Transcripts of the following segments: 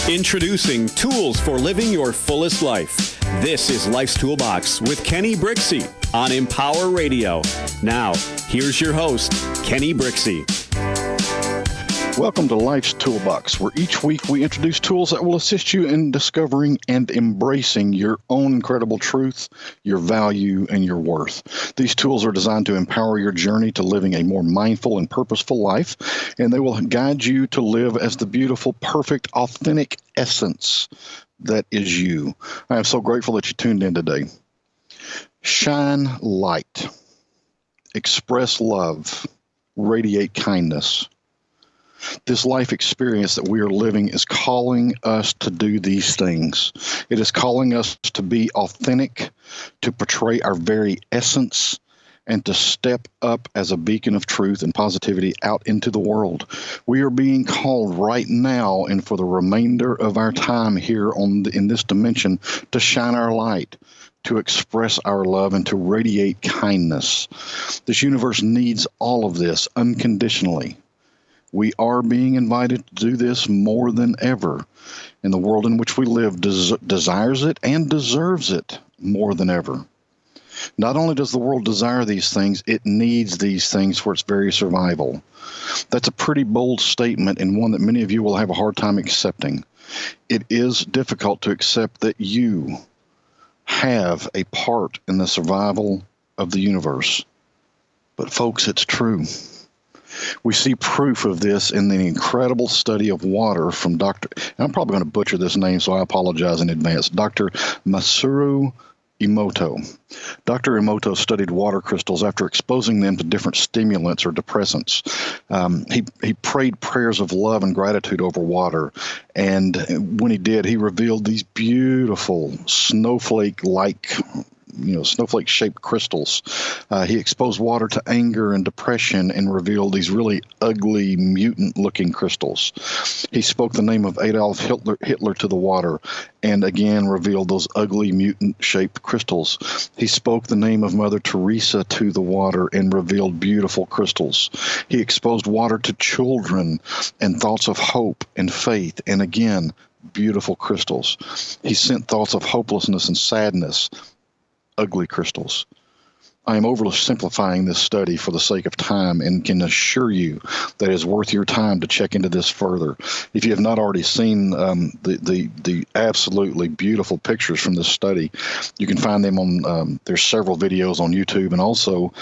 Introducing Tools for Living Your Fullest Life. This is Life's Toolbox with Kenny Brixey on Empower Radio. Now, here's your host, Kenny Brixey. Welcome to Life's Toolbox, where each week we introduce tools that will assist you in discovering and embracing your own incredible truth, your value, and your worth. These tools are designed to empower your journey to living a more mindful and purposeful life, and they will guide you to live as the beautiful, perfect, authentic essence that is you. I am so grateful that you tuned in today. Shine light, express love, radiate kindness. This life experience that we are living is calling us to do these things. It is calling us to be authentic, to portray our very essence, and to step up as a beacon of truth and positivity out into the world. We are being called right now and for the remainder of our time here in this dimension to shine our light, to express our love, and to radiate kindness. This universe needs all of this unconditionally. We are being invited to do this more than ever. And the world in which we live desires it and deserves it more than ever. Not only does the world desire these things, it needs these things for its very survival. That's a pretty bold statement, and one that many of you will have a hard time accepting. It is difficult to accept that you have a part in the survival of the universe. But folks, it's true. We see proof of this in the incredible study of water from Dr. and I'm probably going to butcher this name, so I apologize in advance, Dr. Masaru Emoto. Dr. Emoto studied water crystals after exposing them to different stimulants or depressants. He prayed prayers of love and gratitude over water, and when he did, he revealed these beautiful snowflake-shaped crystals. He exposed water to anger and depression and revealed these really ugly, mutant-looking crystals. He spoke the name of Adolf Hitler to the water and again revealed those ugly, mutant-shaped crystals. He spoke the name of Mother Teresa to the water and revealed beautiful crystals. He exposed water to children and thoughts of hope and faith, and again, beautiful crystals. He sent thoughts of hopelessness and sadness, ugly crystals. I am oversimplifying this study for the sake of time and can assure you that it is worth your time to check into this further. If you have not already seen the absolutely beautiful pictures from this study, you can find them on, there's several videos on YouTube, and also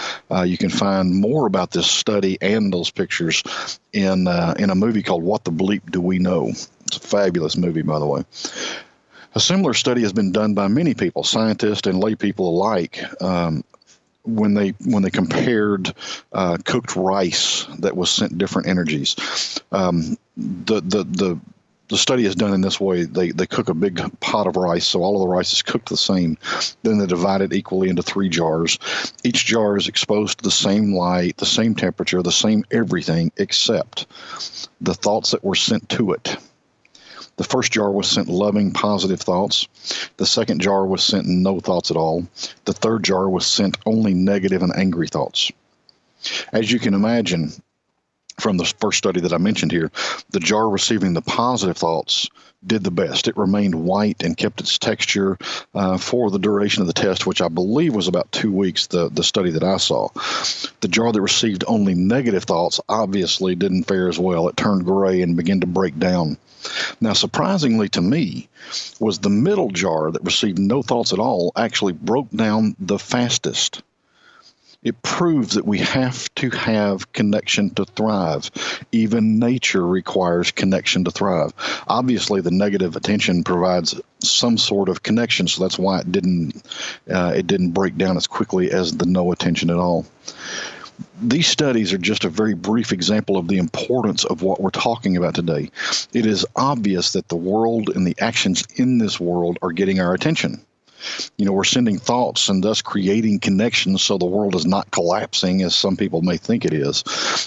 you can find more about this study and those pictures in a movie called What the Bleep Do We Know? It's a fabulous movie, by the way. A similar study has been done by many people, scientists and lay people alike, when they compared cooked rice that was sent different energies. The study is done in this way. They cook a big pot of rice, so all of the rice is cooked the same. Then they divide it equally into 3 jars. Each jar is exposed to the same light, the same temperature, the same everything, except the thoughts that were sent to it. The first jar was sent loving, positive thoughts. The second jar was sent no thoughts at all. The third jar was sent only negative and angry thoughts. As you can imagine from the first study that I mentioned here, the jar receiving the positive thoughts did the best. It remained white and kept its texture for the duration of the test, which I believe was about 2 weeks, the study that I saw. The jar that received only negative thoughts obviously didn't fare as well. It turned gray and began to break down. Now, surprisingly to me, was the middle jar that received no thoughts at all actually broke down the fastest. It proves that we have to have connection to thrive. Even nature requires connection to thrive. Obviously, the negative attention provides some sort of connection, so that's why it didn't break down as quickly as the no attention at all. These studies are just a very brief example of the importance of what we're talking about today. It is obvious that the world and the actions in this world are getting our attention. We're sending thoughts and thus creating connections so the world is not collapsing as some people may think it is.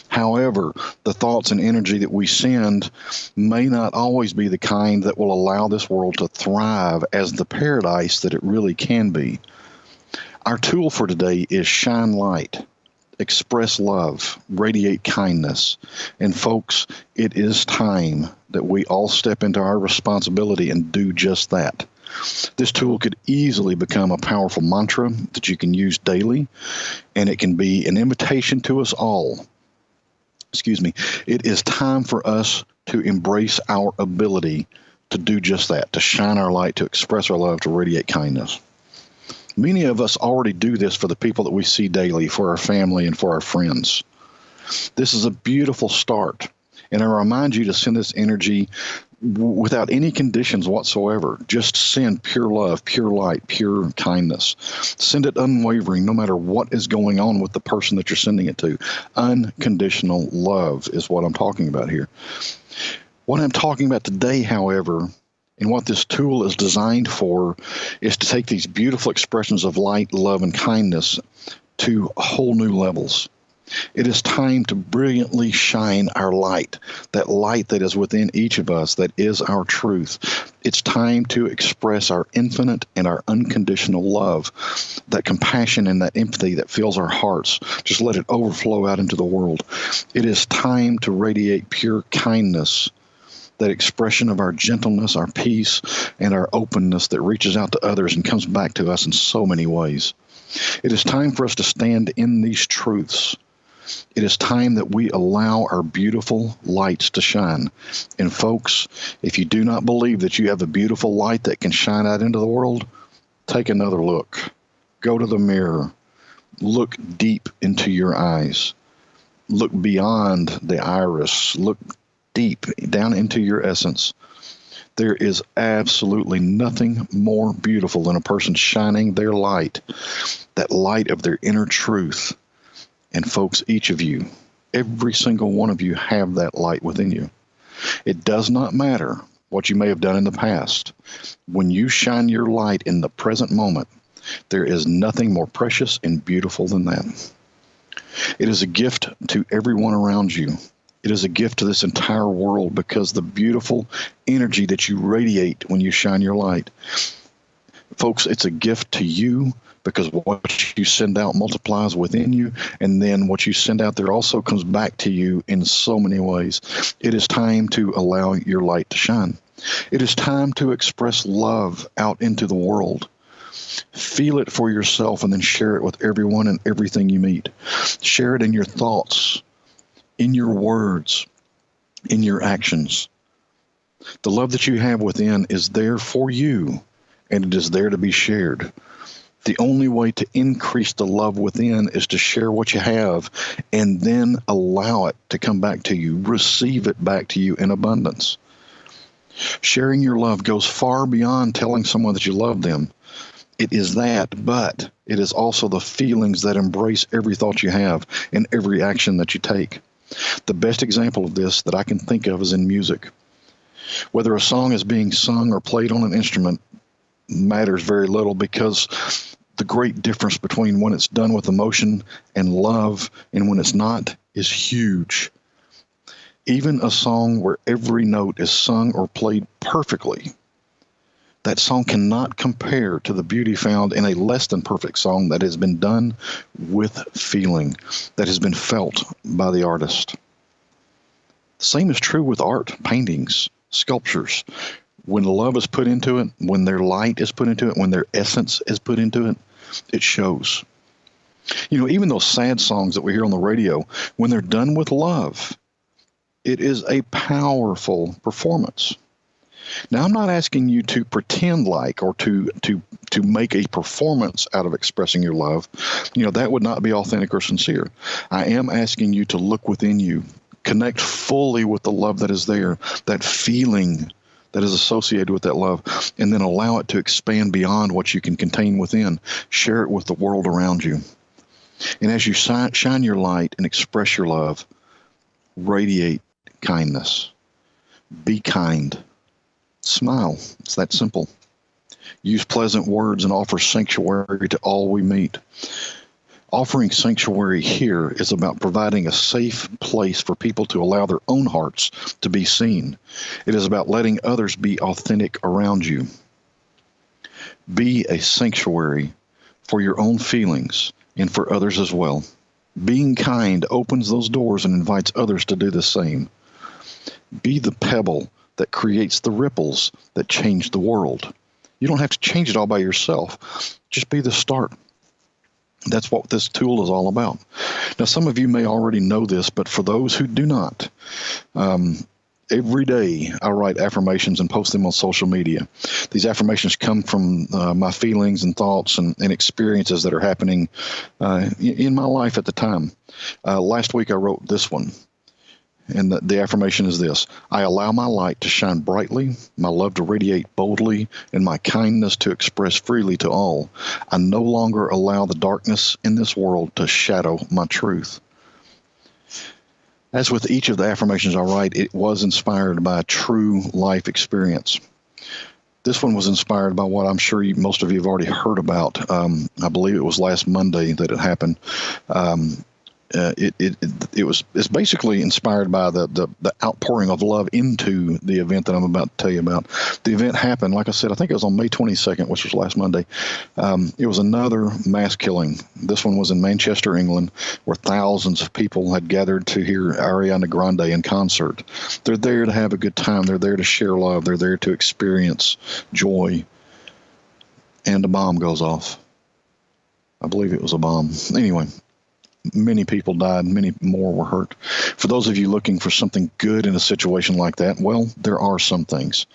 However, the thoughts and energy that we send may not always be the kind that will allow this world to thrive as the paradise that it really can be. Our tool for today is shine light. Express love, radiate kindness. And folks, it is time that we all step into our responsibility and do just that. This tool could easily become a powerful mantra that you can use daily, and it can be an invitation to us all. It is time for us to embrace our ability to do just that, to shine our light, to express our love, to radiate kindness. Many of us already do this for the people that we see daily, for our family and for our friends. This is a beautiful start, and I remind you to send this energy without any conditions whatsoever. Just send pure love, pure light, pure kindness. Send it unwavering, no matter what is going on with the person that you're sending it to. Unconditional love is what I'm talking about here. What I'm talking about today, however, and what this tool is designed for, is to take these beautiful expressions of light, love, and kindness to whole new levels. It is time to brilliantly shine our light, that light that is within each of us, that is our truth. It's time to express our infinite and our unconditional love, that compassion and that empathy that fills our hearts. Just let it overflow out into the world. It is time to radiate pure kindness, that expression of our gentleness, our peace, and our openness that reaches out to others and comes back to us in so many ways. It is time for us to stand in these truths. It is time that we allow our beautiful lights to shine. And folks, if you do not believe that you have a beautiful light that can shine out into the world, take another look. Go to the mirror. Look deep into your eyes. Look beyond the iris. Look deep down into your essence. There is absolutely nothing more beautiful than a person shining their light, that light of their inner truth. And folks, each of you, every single one of you have that light within you. It does not matter what you may have done in the past. When you shine your light in the present moment, there is nothing more precious and beautiful than that. It is a gift to everyone around you. It is a gift to this entire world, because the beautiful energy that you radiate when you shine your light. Folks, it's a gift to you, because what you send out multiplies within you, and then what you send out there also comes back to you in so many ways. It is time to allow your light to shine. It is time to express love out into the world. Feel it for yourself and then share it with everyone and everything you meet. Share it in your thoughts, in your words, in your actions. The love that you have within is there for you, and it is there to be shared. The only way to increase the love within is to share what you have and then allow it to come back to you. Receive it back to you in abundance. Sharing your love goes far beyond telling someone that you love them. It is that, but it is also the feelings that embrace every thought you have and every action that you take. The best example of this that I can think of is in music. Whether a song is being sung or played on an instrument matters very little, because the great difference between when it's done with emotion and love and when it's not is huge. Even a song where every note is sung or played perfectly, that song cannot compare to the beauty found in a less than perfect song that has been done with feeling, that has been felt by the artist. The same is true with art, paintings, sculptures. When love is put into it, when their light is put into it, when their essence is put into it, it shows. You know, even those sad songs that we hear on the radio, when they're done with love, it is a powerful performance. Now, I'm not asking you to pretend like or to make a performance out of expressing your love. You know, that would not be authentic or sincere. I am asking you to look within you, connect fully with the love that is there, that feeling that is associated with that love, and then allow it to expand beyond what you can contain within. Share it with the world around you. And as you shine your light and express your love, radiate kindness. Be kind. Smile. It's that simple. Use pleasant words and offer sanctuary to all we meet. Offering sanctuary here is about providing a safe place for people to allow their own hearts to be seen. It is about letting others be authentic around you. Be a sanctuary for your own feelings and for others as well. Being kind opens those doors and invites others to do the same. Be the pebble that creates the ripples that change the world. You don't have to change it all by yourself. Just be the start. That's what this tool is all about. Now, some of you may already know this, but for those who do not, every day I write affirmations and post them on social media. These affirmations come from my feelings and thoughts and experiences that are happening in my life at the time. Last week I wrote this one. And the affirmation is this: I allow my light to shine brightly, my love to radiate boldly, and my kindness to express freely to all. I no longer allow the darkness in this world to shadow my truth. As with each of the affirmations I write, it was inspired by a true life experience. This one was inspired by what I'm sure most of you have already heard about. I believe it was last Monday that it happened. It's basically inspired by the outpouring of love into the event that I'm about to tell you about. The event happened, like I said, I think it was on May 22nd, which was last Monday. It was another mass killing. This one was in Manchester, England, where thousands of people had gathered to hear Ariana Grande in concert. They're there to have a good time. They're there to share love. They're there to experience joy. And a bomb goes off. I believe it was a bomb. Anyway. Many people died. Many more were hurt. For those of you looking for something good in a situation like that, well, there are some things.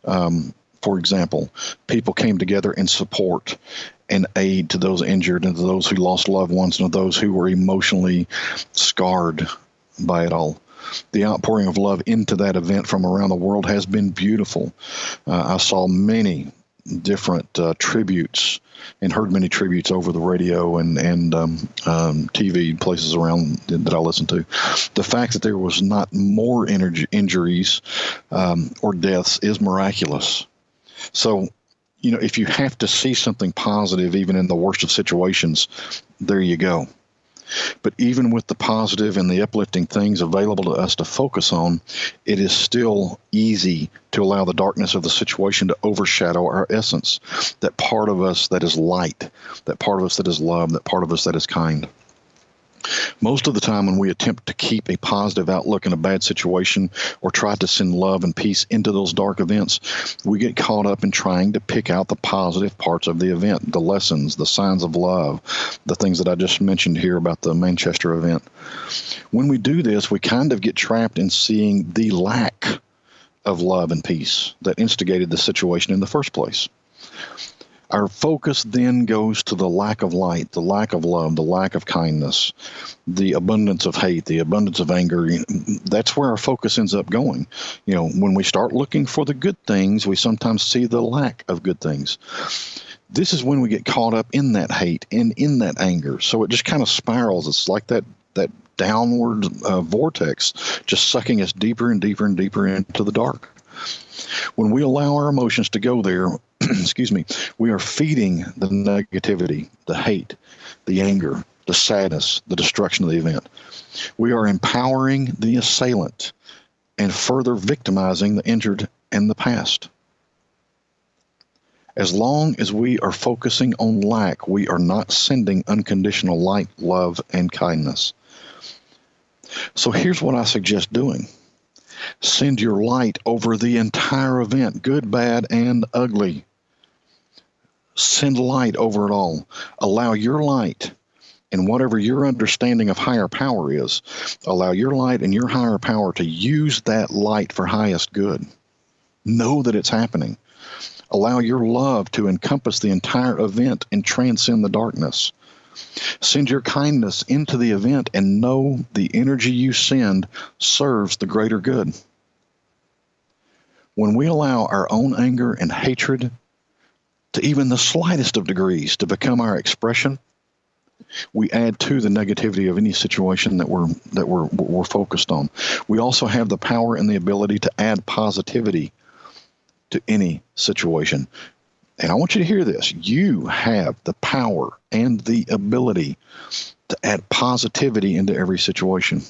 For example, people came together in support and aid to those injured and to those who lost loved ones and to those who were emotionally scarred by it all. The outpouring of love into that event from around the world has been beautiful. I saw many different tributes and heard many tributes over the radio and TV places around that I listen to. The fact that there was not more injuries or deaths is miraculous. So, if you have to see something positive, even in the worst of situations, there you go. But even with the positive and the uplifting things available to us to focus on, it is still easy to allow the darkness of the situation to overshadow our essence, that part of us that is light, that part of us that is love, that part of us that is kind. Most of the time when we attempt to keep a positive outlook in a bad situation or try to send love and peace into those dark events, we get caught up in trying to pick out the positive parts of the event, the lessons, the signs of love, the things that I just mentioned here about the Manchester event. When we do this, we kind of get trapped in seeing the lack of love and peace that instigated the situation in the first place. Our focus then goes to the lack of light, the lack of love, the lack of kindness, the abundance of hate, the abundance of anger. That's where our focus ends up going. When we start looking for the good things, we sometimes see the lack of good things. This is when we get caught up in that hate and in that anger. So it just kind of spirals. It's like that downward vortex, just sucking us deeper and deeper and deeper into the dark. When we allow our emotions to go there, we are feeding the negativity, the hate, the anger, the sadness, the destruction of the event. We are empowering the assailant and further victimizing the injured and the past. As long as we are focusing on lack, we are not sending unconditional light, love, and kindness. So here's what I suggest doing. Send your light over the entire event, good, bad, and ugly. Send light over it all. Allow your light and whatever your understanding of higher power is, allow your light and your higher power to use that light for highest good. Know that it's happening. Allow your love to encompass the entire event and transcend the darkness. Send your kindness into the event and know the energy you send serves the greater good. When we allow our own anger and hatred to even the slightest of degrees to become our expression, we add to the negativity of any situation that we're focused on. We also have the power and the ability to add positivity to any situation. And I want you to hear this. You have the power and the ability to add positivity into every situation.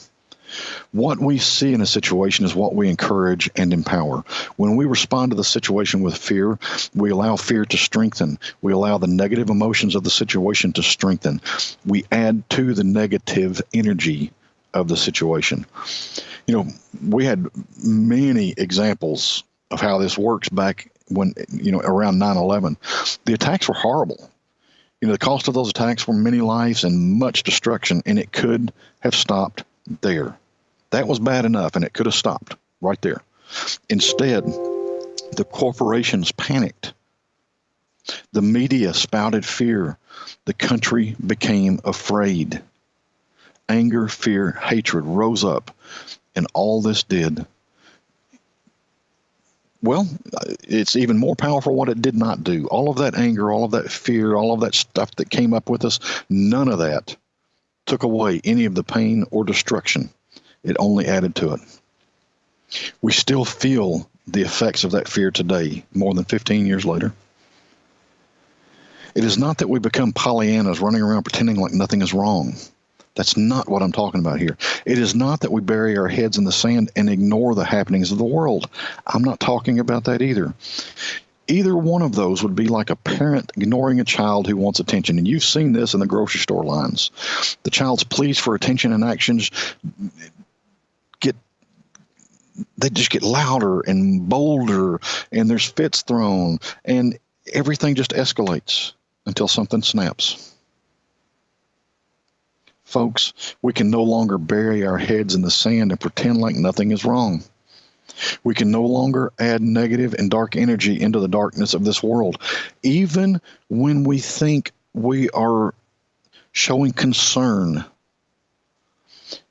What we see in a situation is what we encourage and empower. When we respond to the situation with fear, we allow fear to strengthen. We allow the negative emotions of the situation to strengthen. We add to the negative energy of the situation. You know, we had many examples of how this works back when, around 9/11. The attacks were horrible. The cost of those attacks were many lives and much destruction, and it could have stopped there. That was bad enough, and it could have stopped right there. Instead, the corporations panicked. The media spouted fear. The country became afraid. Anger, fear, hatred rose up, and all this did, well, it's even more powerful what it did not do. All of that anger, all of that fear, all of that stuff that came up with us, none of that took away any of the pain or destruction. It only added to it. We still feel the effects of that fear today, more than 15 years later. It is not that we become Pollyannas running around pretending like nothing is wrong. That's not what I'm talking about here. It is not that we bury our heads in the sand and ignore the happenings of the world. I'm not talking about that either. Either one of those would be like a parent ignoring a child who wants attention. And you've seen this in the grocery store lines. The child's pleas for attention and actions they just get louder and bolder, and there's fits thrown, and everything just escalates until something snaps. Folks, we can no longer bury our heads in the sand and pretend like nothing is wrong. We can no longer add negative and dark energy into the darkness of this world. Even when we think we are showing concern,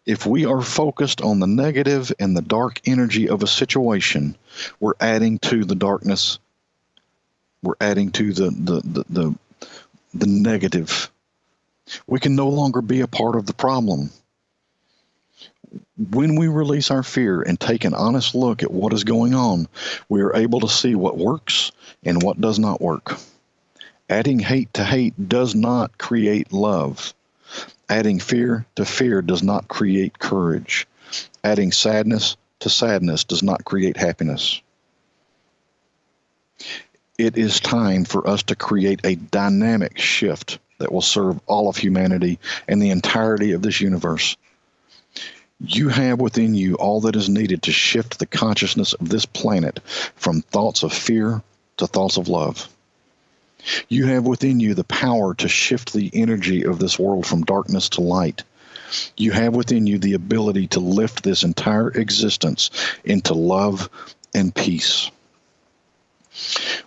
if we are focused on the negative and the dark energy of a situation, we're adding to the darkness. We're adding to the negative. We can no longer be a part of the problem. When we release our fear and take an honest look at what is going on, we are able to see what works and what does not work. Adding hate to hate does not create love. Adding fear to fear does not create courage. Adding sadness to sadness does not create happiness. It is time for us to create a dynamic shift that will serve all of humanity and the entirety of this universe. You have within you all that is needed to shift the consciousness of this planet from thoughts of fear to thoughts of love. You have within you the power to shift the energy of this world from darkness to light. You have within you the ability to lift this entire existence into love and peace.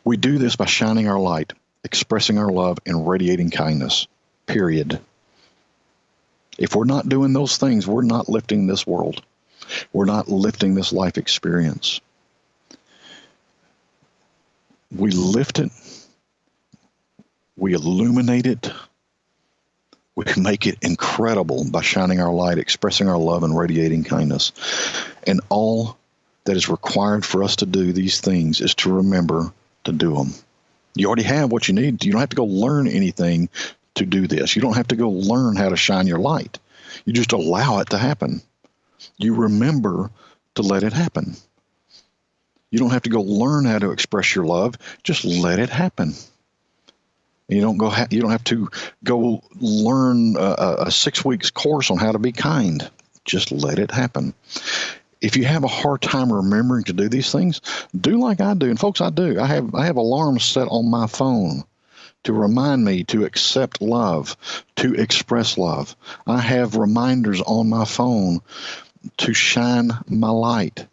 We do this by shining our light, expressing our love, and radiating kindness, period. If we're not doing those things, we're not lifting this world. We're not lifting this life experience. We lift it. We illuminate it. We make it incredible by shining our light, expressing our love, and radiating kindness. And all that is required for us to do these things is to remember to do them. You already have what you need. You don't have to go learn anything to do this. You don't have to go learn how to shine your light. You just allow it to happen. You remember to let it happen. You don't have to go learn how to express your love. Just let it happen. You don't have to go learn a 6 weeks course on how to be kind. Just let it happen. If you have a hard time remembering to do these things, do like I do. And folks, I do. I have alarms set on my phone to remind me to accept love, to express love. I have reminders on my phone to shine my light.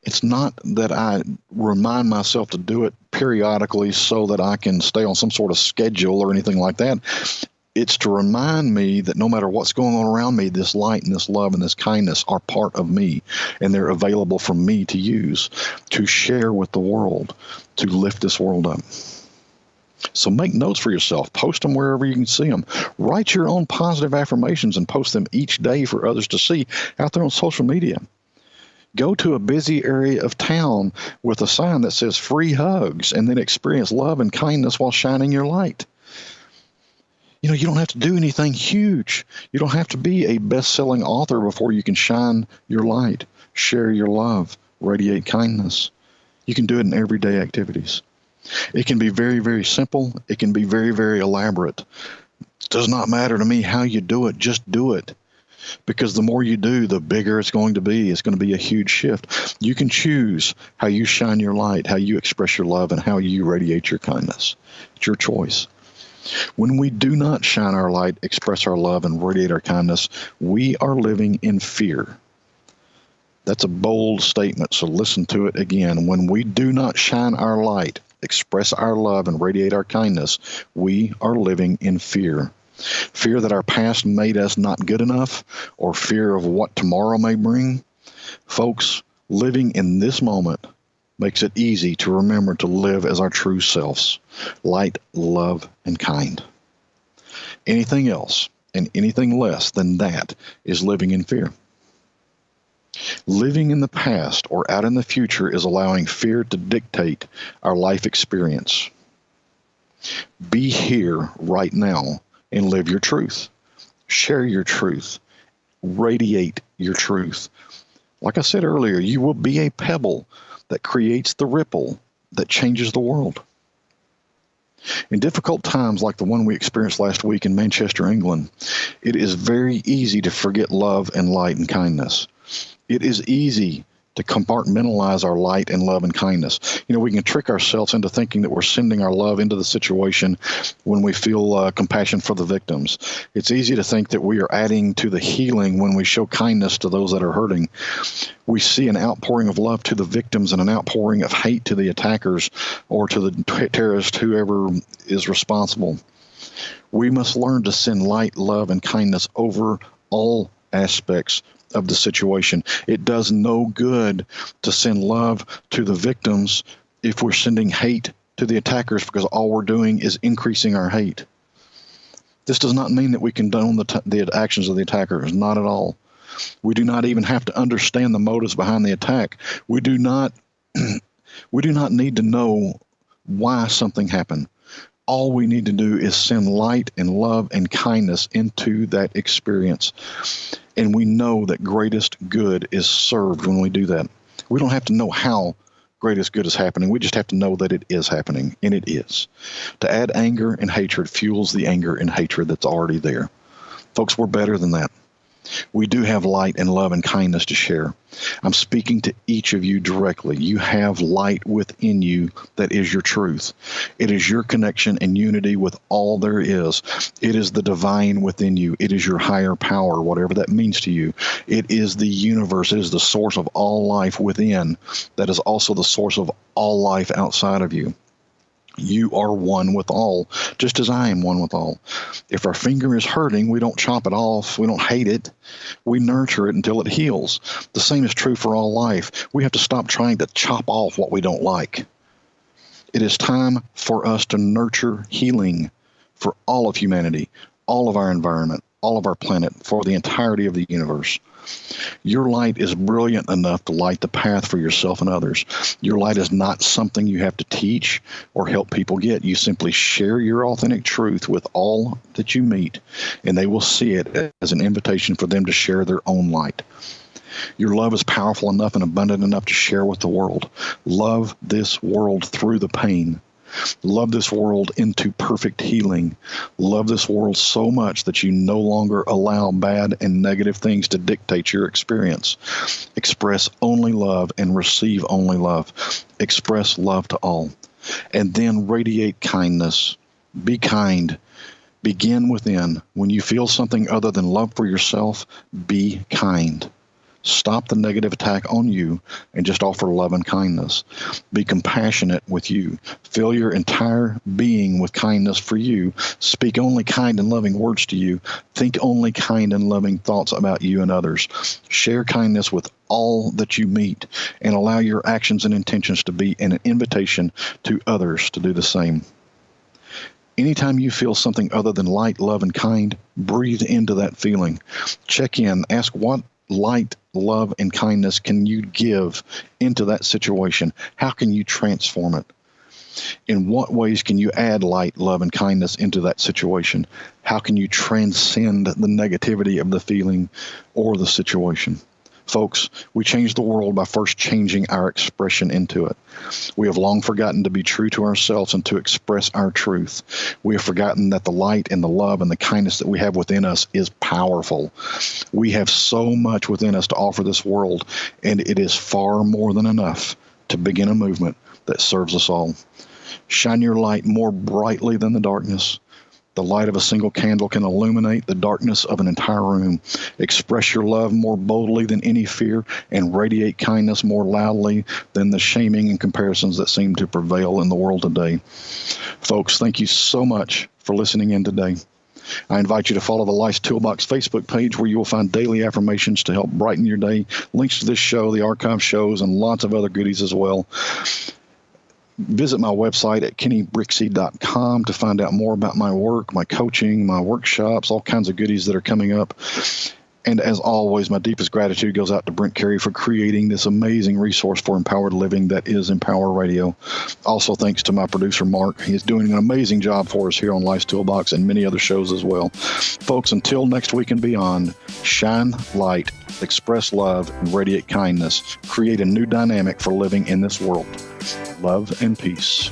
It's not that I remind myself to do it periodically so that I can stay on some sort of schedule or anything like that. It's to remind me that no matter what's going on around me, this light and this love and this kindness are part of me, and they're available for me to use, to share with the world, to lift this world up. So make notes for yourself. Post them wherever you can see them. Write your own positive affirmations and post them each day for others to see out there on social media. Go to a busy area of town with a sign that says free hugs, and then experience love and kindness while shining your light. You don't have to do anything huge. You don't have to be a best-selling author before you can shine your light, share your love, radiate kindness. You can do it in everyday activities. It can be very, very simple. It can be very, very elaborate. It does not matter to me how you do it. Just do it. Because the more you do, the bigger it's going to be. It's going to be a huge shift. You can choose how you shine your light, how you express your love, and how you radiate your kindness. It's your choice. When we do not shine our light, express our love, and radiate our kindness, we are living in fear. That's a bold statement, so listen to it again. When we do not shine our light, express our love, and radiate our kindness, we are living in fear. Fear that our past made us not good enough, or fear of what tomorrow may bring. Folks, living in this moment makes it easy to remember to live as our true selves, light, love, and kind. Anything else and anything less than that is living in fear. Living in the past or out in the future is allowing fear to dictate our life experience. Be here right now and live your truth. Share your truth. Radiate your truth. Like I said earlier, you will be a pebble that creates the ripple that changes the world. In difficult times like the one we experienced last week in Manchester, England, it is very easy to forget love and light and kindness. It is easy to compartmentalize our light and love and kindness. We can trick ourselves into thinking that we're sending our love into the situation when we feel compassion for the victims. It's easy to think that we are adding to the healing when we show kindness to those that are hurting. We see an outpouring of love to the victims and an outpouring of hate to the attackers or to the terrorists, whoever is responsible. We must learn to send light, love, and kindness over all aspects of the situation. It does no good to send love to the victims if we're sending hate to the attackers, because all we're doing is increasing our hate. This does not mean that we condone the actions of the attackers. Not at all. We do not even have to understand the motives behind the attack. We do not need to know why something happened. All we need to do is send light and love and kindness into that experience. And we know that greatest good is served when we do that. We don't have to know how greatest good is happening. We just have to know that it is happening, and it is. To add anger and hatred fuels the anger and hatred that's already there. Folks, we're better than that. We do have light and love and kindness to share. I'm speaking to each of you directly. You have light within you that is your truth. It is your connection and unity with all there is. It is the divine within you. It is your higher power, whatever that means to you. It is the universe. It is the source of all life within. That is also the source of all life outside of you. You are one with all, just as I am one with all. If our finger is hurting, we don't chop it off. We don't hate it. We nurture it until it heals. The same is true for all life. We have to stop trying to chop off what we don't like. It is time for us to nurture healing for all of humanity, all of our environment, all of our planet, for the entirety of the universe. Your light is brilliant enough to light the path for yourself and others. Your light is not something you have to teach or help people get. You simply share your authentic truth with all that you meet, and they will see it as an invitation for them to share their own light. Your love is powerful enough and abundant enough to share with the world. Love this world through the pain. Love this world into perfect healing. Love this world so much that you no longer allow bad and negative things to dictate your experience. Express only love and receive only love. Express love to all. And then radiate kindness. Be kind. Begin within. When you feel something other than love for yourself, be kind. Stop the negative attack on you and just offer love and kindness. Be compassionate with you. Fill your entire being with kindness for you. Speak only kind and loving words to you. Think only kind and loving thoughts about you and others. Share kindness with all that you meet, and allow your actions and intentions to be an invitation to others to do the same. Anytime you feel something other than light, love, and kind, breathe into that feeling. Check in. Ask what light, love, and kindness can you give into that situation? How can you transform it? In what ways can you add light, love, and kindness into that situation? How can you transcend the negativity of the feeling or the situation? Folks, we change the world by first changing our expression into it. We have long forgotten to be true to ourselves and to express our truth. We have forgotten that the light and the love and the kindness that we have within us is powerful. We have so much within us to offer this world, and it is far more than enough to begin a movement that serves us all. Shine your light more brightly than the darkness. The light of a single candle can illuminate the darkness of an entire room. Express your love more boldly than any fear, and radiate kindness more loudly than the shaming and comparisons that seem to prevail in the world today. Folks, thank you so much for listening in today. I invite you to follow the Life's Toolbox Facebook page, where you will find daily affirmations to help brighten your day, links to this show, the archive shows, and lots of other goodies as well. Visit my website at kennybrixey.com to find out more about my work, my coaching, my workshops, all kinds of goodies that are coming up. And as always, my deepest gratitude goes out to Brent Carey for creating this amazing resource for empowered living that is Empower Radio. Also, thanks to my producer, Mark. He's doing an amazing job for us here on Life's Toolbox and many other shows as well. Folks, until next week and beyond, shine light, express love, and radiate kindness. Create a new dynamic for living in this world. Love and peace.